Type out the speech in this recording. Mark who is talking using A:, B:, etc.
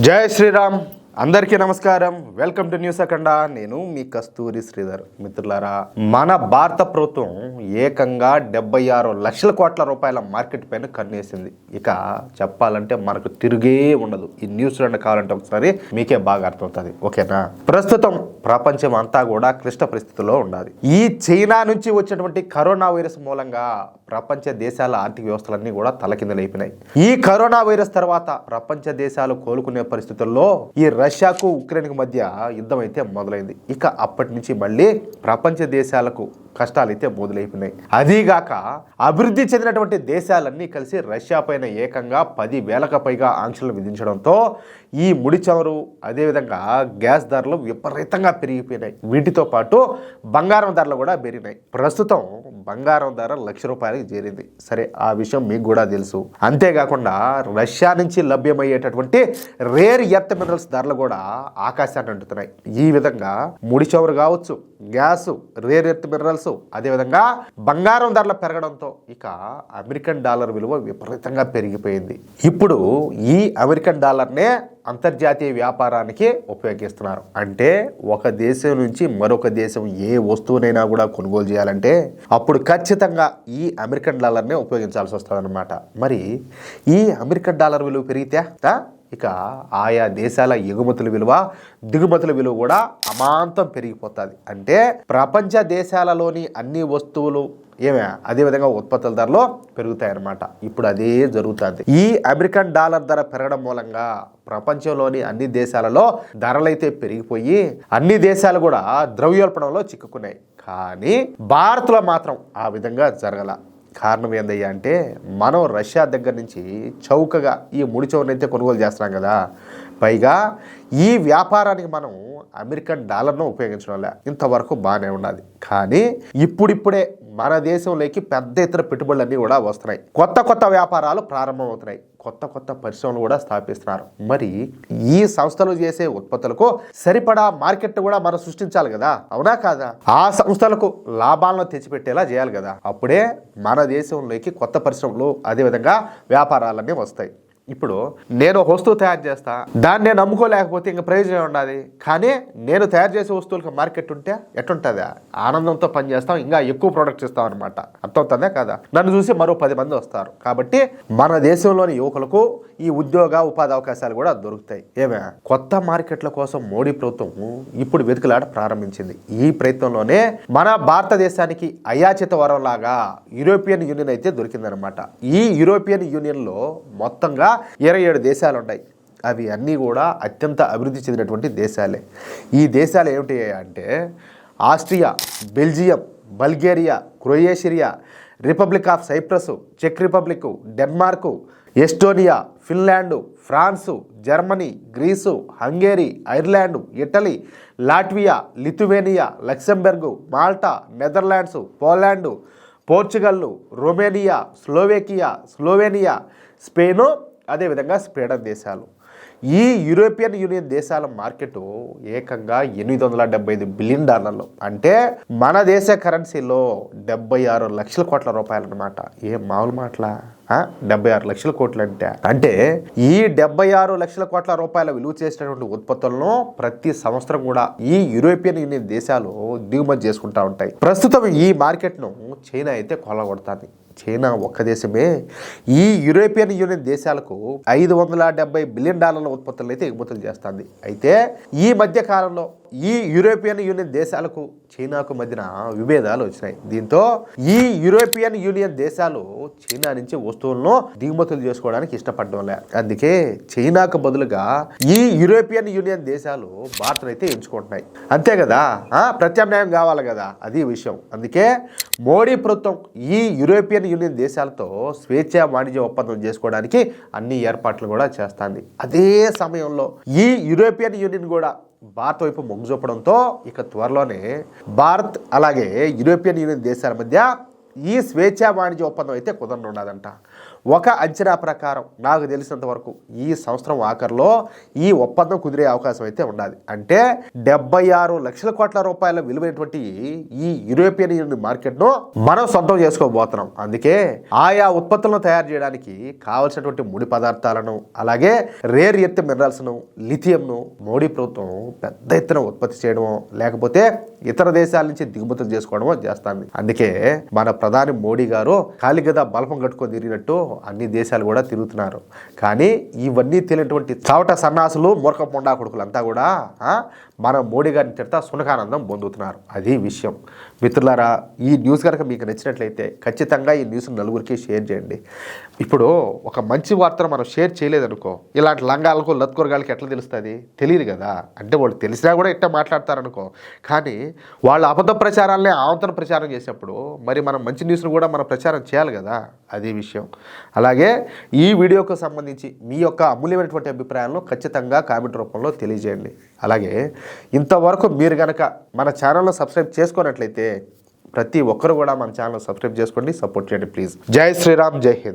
A: జై శ్రీరామ్. అందరికీ నమస్కారం. వెల్కమ్ టు న్యూస్ అఖండ. నేను మీ కస్తూరి శ్రీధర్. మిత్రులారా, మన భారత ప్రభుత్వం ఏకంగా 76 లక్షల కోట్ల రూపాయల మార్కెట్ పైన కన్నేసింది. ఇక చెప్పాలంటే మనకు తిరిగే ఉండదు. ఈ న్యూస్ కావాలంటే ఒకసారి మీకే బాగా అర్థమవుతుంది. ఓకేనా? ప్రస్తుతం ప్రపంచం అంతా కూడా క్లిష్ట పరిస్థితుల్లో ఉండాలి. ఈ చైనా నుంచి వచ్చినటువంటి కరోనా వైరస్ మూలంగా ప్రపంచ దేశాల ఆర్థిక వ్యవస్థలన్నీ కూడా తలకిందులైపోయినాయి. ఈ కరోనా వైరస్ తర్వాత ప్రపంచ దేశాలు కోలుకునే పరిస్థితుల్లో ఈ రష్యాకు ఉక్రెయిన్కు మధ్య యుద్ధం అయితే మొదలైంది. ఇక అప్పటి నుంచి మళ్ళీ ప్రపంచ దేశాలకు కష్టాలైతే మొదలైపోయినాయి. అదీగాక అభివృద్ధి చెందినటువంటి దేశాలన్నీ కలిసి రష్యా పైన ఏకంగా 10,000కు పైగా ఆంక్షలు విధించడంతో ఈ ముడి చమురు అదేవిధంగా గ్యాస్ ధరలు విపరీతంగా పెరిగిపోయినాయి. వీటితో పాటు బంగారం ధరలు కూడా పెరిగినాయి. ప్రస్తుతం బంగారం ధర ₹1,00,000 చేరింది. సరే, ఆ విషయం మీకు కూడా తెలుసు. అంతేకాకుండా రష్యా నుంచి లభ్యమయ్యేటటువంటి రేర్ ఎర్త్ మినరల్స్ ధరలు కూడా ఆకాశాన్ని అంటుతున్నాయి. ఈ విధంగా ముడి చమురు కావచ్చు, గ్యాస్, రేర్ ఎర్త్ మినరల్స్, అదేవిధంగా బంగారం ధరలు పెరగడంతో ఇక అమెరికన్ డాలర్ విలువ విపరీతంగా పెరిగిపోయింది. ఇప్పుడు ఈ అమెరికన్ డాలర్నే అంతర్జాతీయ వ్యాపారానికి ఉపయోగిస్తున్నారు. అంటే ఒక దేశం నుంచి మరొక దేశం ఏ వస్తువునైనా కూడా కొనుగోలు చేయాలంటే అప్పుడు ఖచ్చితంగా ఈ అమెరికన్ డాలర్నే ఉపయోగించాల్సి వస్తుంది అన్నమాట. మరి ఈ అమెరికన్ డాలర్ విలువ పెరిగితే ఇక ఆయా దేశాల ఎగుమతుల విలువ, దిగుమతుల విలువ కూడా అమాంతం పెరిగిపోతుంది. అంటే ప్రపంచ దేశాలలోని అన్ని వస్తువులు అదేవిధంగా ఉత్పత్తుల ధరలు పెరుగుతాయన్నమాట. ఇప్పుడు అదే జరుగుతుంది. ఈ అమెరికన్ డాలర్ ధర పెరగడం మూలంగా ప్రపంచంలోని అన్ని దేశాలలో ధరలైతే పెరిగిపోయి అన్ని దేశాలు కూడా ద్రవ్యోల్బణంలో చిక్కుకున్నాయి. కానీ భారత్లో మాత్రం ఆ విధంగా జరగల. కారణం ఏందయ్యా అంటే మనం రష్యా దగ్గర నుంచి చౌకగా ఈ ముడి చమురుని అయితే కొనుగోలు చేస్తున్నాం కదా. పైగా ఈ వ్యాపారానికి మనం అమెరికన్ డాలర్ను ఉపయోగించడం వల్ల ఇంతవరకు బాగానే ఉన్నది. కానీ ఇప్పుడిప్పుడే మన దేశంలోకి పెద్ద ఎత్తున పెట్టుబడులన్నీ కూడా వస్తున్నాయి. కొత్త కొత్త వ్యాపారాలు ప్రారంభమవుతున్నాయి. కొత్త కొత్త పరిశ్రమలు కూడా స్థాపిస్తున్నారు. మరి ఈ సంస్థలు చేసే ఉత్పత్తులకు సరిపడా మార్కెట్ కూడా మనం సృష్టించాలి కదా, అవునా కాదా? ఆ సంస్థలకు లాభాలను తెచ్చిపెట్టేలా చేయాలి కదా. అప్పుడే మన దేశంలోకి కొత్త పరిశ్రమలు అదేవిధంగా వ్యాపారాలన్నీ వస్తాయి. ఇప్పుడు నేను ఒక వస్తువు తయారు చేస్తా, దాన్ని నేను అమ్ముకోలేకపోతే ఇంకా ప్రయోజనం ఉండాలి. కానీ నేను తయారు చేసే వస్తువులకు మార్కెట్ ఉంటే ఎట్టుంటుందా? ఆనందంతో పనిచేస్తాం, ఇంకా ఎక్కువ ప్రొడక్ట్స్ ఇస్తాం అనమాట. అర్థమవుతుందా కదా? నన్ను చూసి మరో 10 మంది వస్తారు. కాబట్టి మన దేశంలోని యువకులకు ఈ ఉద్యోగ ఉపాధి అవకాశాలు కూడా దొరుకుతాయి. కొత్త మార్కెట్ల కోసం మోడీ ప్రభుత్వం ఇప్పుడు వెతుకులాట ప్రారంభించింది. ఈ ప్రయత్నంలోనే మన భారతదేశానికి అయాచిత వరంలాగా యూరోపియన్ యూనియన్ అయితే దొరికిందనమాట. ఈ యూరోపియన్ యూనియన్లో మొత్తంగా 27 దేశాలు ఉన్నాయి. అవి అన్నీ కూడా అత్యంత అభివృద్ధి చెందినటువంటి దేశాలే. ఈ దేశాలు ఏమిటి అంటే Austria, Belgium, Bulgaria, Croatia, Republic of Cyprus, చెక్ Republic, Denmark, Estonia, Finland, France, Germany, Greece, Hungary, Ireland, Italy, Latvia, Lithuania, Luxembourg, Malta, Netherlands, Poland, Portugal, Romania, Slovenia, Spain, అదేవిధంగా స్వీడన్ దేశాలు. ఈ యూరోపియన్ యూనియన్ దేశాల మార్కెట్ ఏకంగా $875 billion. అంటే మన దేశ కరెన్సీలో 76 లక్షల కోట్ల రూపాయలు అన్నమాట. ఏం మామూలు మాటలా? 76 లక్షల కోట్లు అంటే ఈ 76 లక్షల కోట్ల రూపాయల విలువ చేసినటువంటి ఉత్పత్తులను ప్రతి సంవత్సరం కూడా ఈ యూరోపియన్ యూనియన్ దేశాలు దిగుమతి చేసుకుంటూ ఉంటాయి. ప్రస్తుతం ఈ మార్కెట్ను చైనా అయితే కొల్లగొడుతుంది. చైనా ఒక్క దేశమే ఈ యూరోపియన్ యూనియన్ దేశాలకు $570 బిలియన్ ఉత్పత్తులను అయితే ఎగుమతులు చేస్తుంది. అయితే ఈ మధ్య కాలంలో ఈ యూరోపియన్ యూనియన్ దేశాలకు చైనాకు మధ్యన విభేదాలు వచ్చినాయి. దీంతో ఈ యూరోపియన్ యూనియన్ దేశాలు చైనా నుంచి వస్తువులను దిగుమతులు చేసుకోవడానికి ఇష్టపడడం లే. అందుకే చైనాకు బదులుగా ఈ యూరోపియన్ యూనియన్ దేశాలు భారత్ అయితే ఎంచుకుంటున్నాయి. అంతే కదా, ప్రత్యామ్నాయం కావాలి కదా, అది విషయం. అందుకే మోడీ ప్రభుత్వం ఈ యూరోపియన్ యూనియన్ దేశాలతో స్వేచ్ఛా వాణిజ్య ఒప్పందం చేసుకోవడానికి అన్ని ఏర్పాట్లు కూడా చేస్తుంది. అదే సమయంలో ఈ యూరోపియన్ యూనియన్ కూడా భారత్ వైపు మొగ్గు చూపడంతో ఇక త్వరలోనే భారత్ అలాగే యూరోపియన్ యూనియన్ దేశాల మధ్య ఈ స్వేచ్ఛా వాణిజ్య ఒప్పందం అయితే కుదరనున్నదంట. ఒక అంచనా ప్రకారం నాకు తెలిసినంత వరకు ఈ సంవత్సరం ఆఖరిలో ఈ ఒప్పందం కుదిరే అవకాశం అయితే ఉండాలి. అంటే 76 లక్షల కోట్ల రూపాయల విలువైనటువంటి ఈ యూరోపియన్ యూనియన్ మార్కెట్ను మనం సొంతం చేసుకోబోతున్నాం. అందుకే ఆయా ఉత్పత్తులను తయారు చేయడానికి కావలసినటువంటి ముడి పదార్థాలను అలాగే రేర్ ఎర్త్ మినరల్స్ను లిథియంను మోడీ ప్రభుత్వం పెద్ద ఎత్తున ఉత్పత్తి చేయడమో లేకపోతే ఇతర దేశాల నుంచి దిగుమతులు చేసుకోవడమో చేస్తుంది. అందుకే మన ప్రధాని మోడీ గారు కాలిగదా బల్పం కట్టుకొని తిరిగినట్టు అన్ని దేశాలు కూడా తిరుగుతున్నారు. కానీ ఇవన్నీ తెలియనటువంటి చావట సన్నాసులు మూర్ఖ పొండా కొడుకులంతా కూడా మన మోడీ గారిని తిడతా సునకానందం పొందుతున్నారు. అది విషయం. మిత్రులారా, ఈ న్యూస్ కనుక మీకు నచ్చినట్లయితే ఖచ్చితంగా ఈ న్యూస్ నలుగురికి షేర్ చేయండి. ఇప్పుడు ఒక మంచి వార్తను మనం షేర్ చేయలేదనుకో, ఇలాంటి లంగాలకు లత్కొరగాళ్ళకి ఎట్లా తెలుస్తుంది? తెలియదు కదా. అంటే వాళ్ళు తెలిసినా కూడా ఇట్లా మాట్లాడతారనుకో. కానీ వాళ్ళు అబద్ధ ప్రచారాలనే ఆవంతన ప్రచారం చేసినప్పుడు మరి మనం మంచి న్యూస్ను కూడా మనం ప్రచారం చేయాలి కదా. అది విషయం. అలాగే ఈ వీడియోకు సంబంధించి మీ యొక్క అమూల్యమైనటువంటి అభిప్రాయాలను ఖచ్చితంగా కామెంట్ రూపంలో తెలియజేయండి. అలాగే ఇంతవరకు మీరు కనుక మన ఛానల్ను సబ్స్క్రైబ్ చేసుకున్నట్లయితే ప్రతి ఒక్కరు కూడా మన ఛానల్ సబ్స్క్రైబ్ చేసుకోండి, సపోర్ట్ చేయండి ప్లీజ్. జై శ్రీరామ్, జై హింద్.